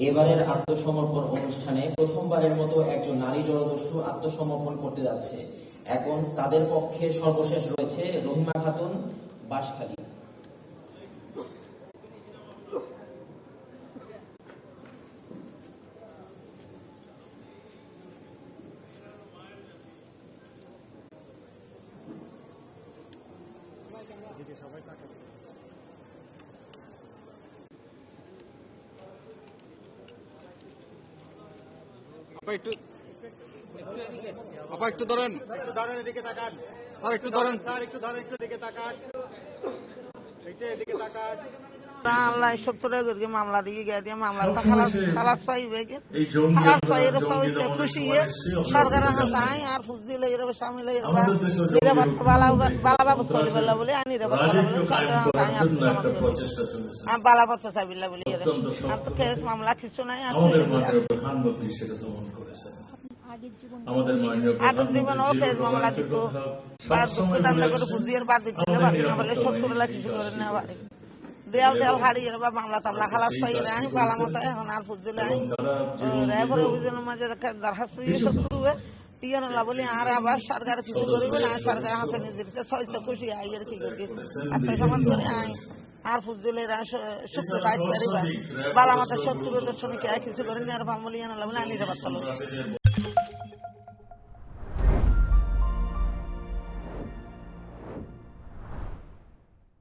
এবারের আত্মসমর্পণ অনুষ্ঠানে প্রথমবারের মতো একজন নারী জলদস্যু আত্মসমর্পণ করতে যাচ্ছে। এখন তাদের পক্ষে সর্বশেষ রয়েছে রহিমা খাতুন, বাঁশখালী। একটু ধরেন, এদিকে তাকান স্যার একটু ধরেন, স্যার, একটু ধরেন, একটু দিকে তাকান, এদিকে তাকান। আল্লাহ 70 মামলা দিয়ে গিয়ে দিয়ে মামলা খালাস চাইবে খালাস চাই এরা সবাই খুশি সরকার তাই আর ফুস দিলে এরা স্বামী বালা বাবু চলি বেলা বলে আনি রে বালা বাচ্চা চাইবিল্লা বলি আর তো কেস মামলা কিছু নাই আর খুশি আগের জীবন ও কেস মামলা দিত দুঃখ দান্দা করে বুঝিয়ে বাদ দিতে বাকি না বলে 70 লাখ কিছু করে নেওয়া পারে দেয়াল দেয়াল হারিয়ে বা বাংলা টাংলা খালাস পাইয়ে আনি বালা মতো এখন আর ফুটলে আনি রেফার অভিযানের মাঝে দরখাস্ত দিয়ে শত্রু ইয়ে না বলি আর আবার সরকার কিছু করবে না সরকার হাতে নিয়ে দিচ্ছে 600 খুশি আইয়ের কি করবে আত্মসম্মান করে আই আর ফুটলে শত্রু রাইট পারিবা বালা মতো শত্রু দর্শনে কে কিছু করে আর বামলি না বলে আনি রে বাচ্চা